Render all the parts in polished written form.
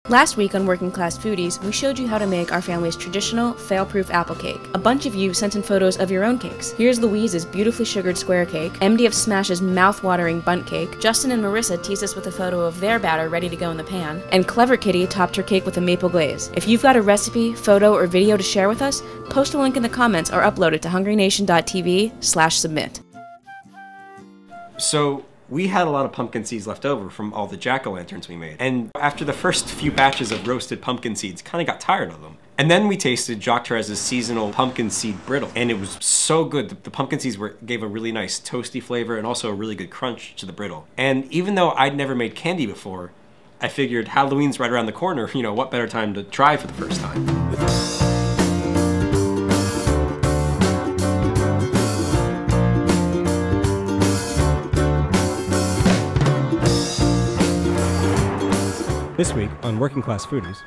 Last week on Working Class Foodies, we showed you how to make our family's traditional, fail-proof apple cake. A bunch of you sent in photos of your own cakes. Here's Louise's beautifully sugared square cake, MDF Smash's mouth-watering bundt cake, Justin and Marissa teased us with a photo of their batter ready to go in the pan, and Clever Kitty topped her cake with a maple glaze. If you've got a recipe, photo, or video to share with us, post a link in the comments or upload it to hungrynation.tv/submit. So, we had a lot of pumpkin seeds left over from all the jack-o'-lanterns we made. And after the first few batches of roasted pumpkin seeds, kind of got tired of them. And then we tasted Jacques Therez's seasonal pumpkin seed brittle. And it was so good. The pumpkin seeds gave a really nice toasty flavor and also a really good crunch to the brittle. And even though I'd never made candy before, I figured Halloween's right around the corner. You know, what better time to try for the first time? This week on Working Class Foodies,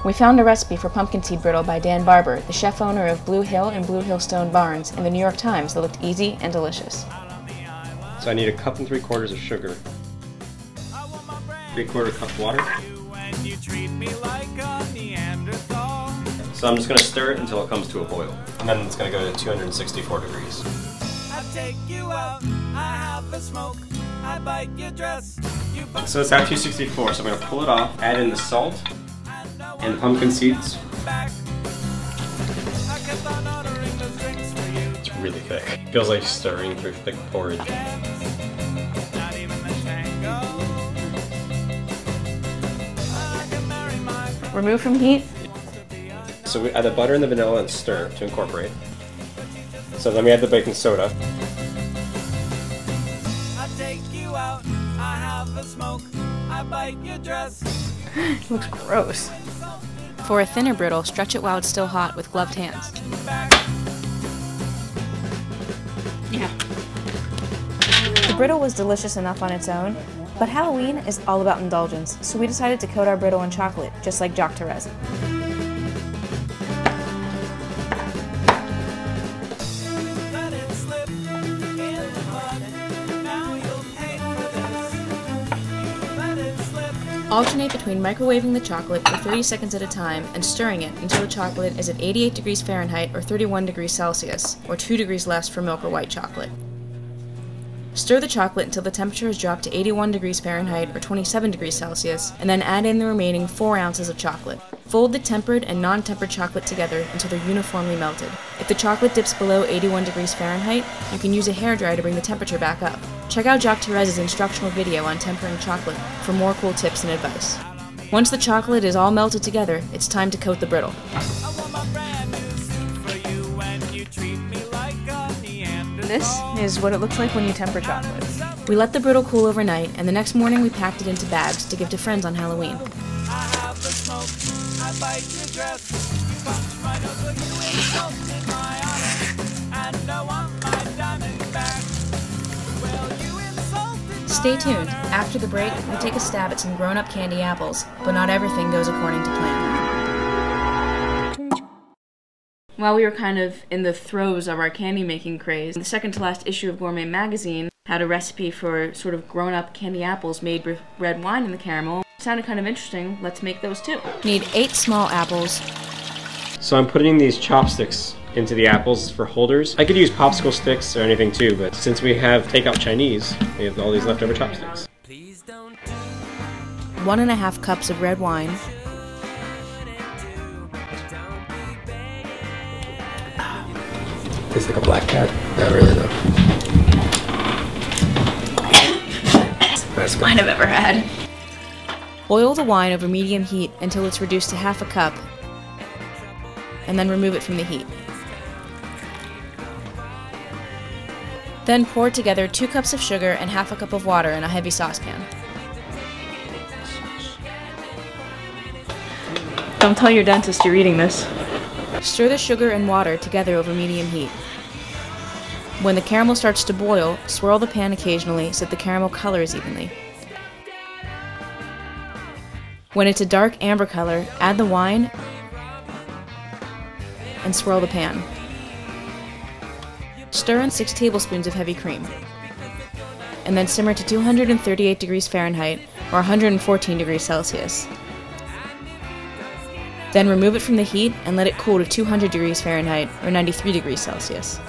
we found a recipe for pumpkin seed brittle by Dan Barber, the chef owner of Blue Hill and Blue Hill Stone Barns, in the New York Times that looked easy and delicious. So I need 1 3/4 cups of sugar, 3/4 cup water. So I'm just going to stir it until it comes to a boil. And then it's going to go to 264 degrees. I take you out, I have a smoke. I bite your dress, so it's at 264, so I'm going to pull it off, add in the salt and the pumpkin seeds. It's really thick. It feels like stirring through thick porridge. Remove from heat. So we add the butter and the vanilla and stir to incorporate. So then we add the baking soda. It looks gross. For a thinner brittle, stretch it while it's still hot with gloved hands. Yeah. The brittle was delicious enough on its own, but Halloween is all about indulgence, so we decided to coat our brittle in chocolate, just like Jacques Therez. Alternate between microwaving the chocolate for 30 seconds at a time and stirring it until the chocolate is at 88 degrees Fahrenheit or 31 degrees Celsius, or 2 degrees less for milk or white chocolate. Stir the chocolate until the temperature has dropped to 81 degrees Fahrenheit or 27 degrees Celsius, and then add in the remaining 4 ounces of chocolate. Fold the tempered and non-tempered chocolate together until they're uniformly melted. If the chocolate dips below 81 degrees Fahrenheit, you can use a hairdryer to bring the temperature back up. Check out Jacques Therez's instructional video on tempering chocolate for more cool tips and advice. Once the chocolate is all melted together, it's time to coat the brittle. This is what it looks like when you temper chocolate. We let the brittle cool overnight, and the next morning we packed it into bags to give to friends on Halloween. Stay tuned. After the break, we take a stab at some grown-up candy apples, but not everything goes according to plan. While we were kind of in the throes of our candy-making craze, the second-to-last issue of Gourmet magazine had a recipe for sort of grown-up candy apples made with red wine in the caramel. Sounded kind of interesting. Let's make those too. Need 8 small apples. So I'm putting these chopsticks into the apples for holders. I could use popsicle sticks or anything too, but since we have takeout Chinese, we have all these leftover chopsticks. 1½ cups of red wine. Tastes like a black cat. Not really though. Best wine I've ever had. Boil the wine over medium heat until it's reduced to ½ cup, and then remove it from the heat. Then pour together 2 cups of sugar and ½ cup of water in a heavy saucepan. Don't tell your dentist you're eating this. Stir the sugar and water together over medium heat. When the caramel starts to boil, swirl the pan occasionally so that the caramel colors evenly. When it's a dark amber color, add the wine and swirl the pan. Stir in 6 tablespoons of heavy cream. and then simmer to 238 degrees Fahrenheit or 114 degrees Celsius. Then remove it from the heat and let it cool to 200 degrees Fahrenheit or 93 degrees Celsius.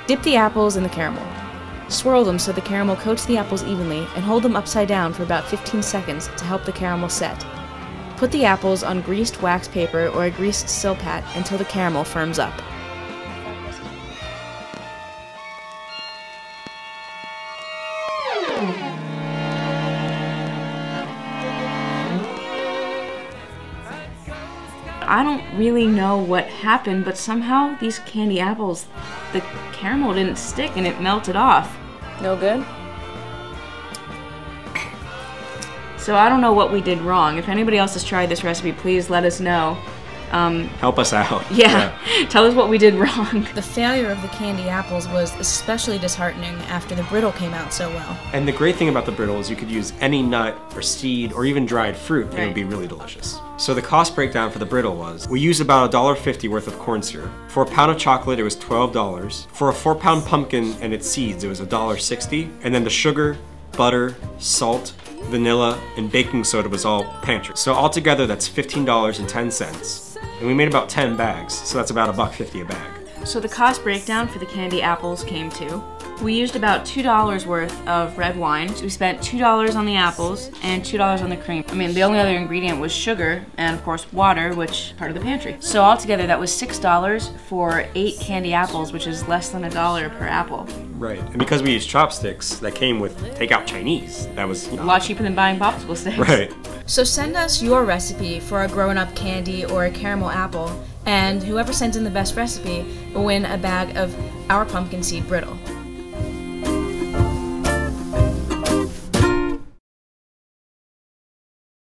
Dip the apples in the caramel. Swirl them so the caramel coats the apples evenly and hold them upside down for about 15 seconds to help the caramel set. Put the apples on greased wax paper or a greased silpat until the caramel firms up. I don't really know what happened, but somehow these candy apples, the caramel didn't stick and it melted off. No good? So I don't know what we did wrong. If anybody else has tried this recipe, please let us know. Help us out. Yeah, tell us what we did wrong. The failure of the candy apples was especially disheartening after the brittle came out so well. And the great thing about the brittle is you could use any nut or seed or even dried fruit and it would be really delicious. So the cost breakdown for the brittle was, we used about $1.50 worth of corn syrup. For a pound of chocolate, it was $12. For a 4-pound pumpkin and its seeds, it was $1.60. And then the sugar, butter, salt, vanilla, and baking soda was all pantry. So altogether, that's $15.10. And we made about 10 bags, so that's about $1.50 a bag. So the cost breakdown for the candy apples came to, we used about $2 worth of red wine. So we spent $2 on the apples and $2 on the cream. I mean, the only other ingredient was sugar and of course water, which is part of the pantry. So altogether that was $6 for 8 candy apples, which is less than $1 per apple. Right, and because we used chopsticks that came with takeout Chinese, that was a lot cheaper than buying popsicle sticks. Right. So send us your recipe for a grown-up candy or a caramel apple, and whoever sends in the best recipe will win a bag of our pumpkin seed brittle.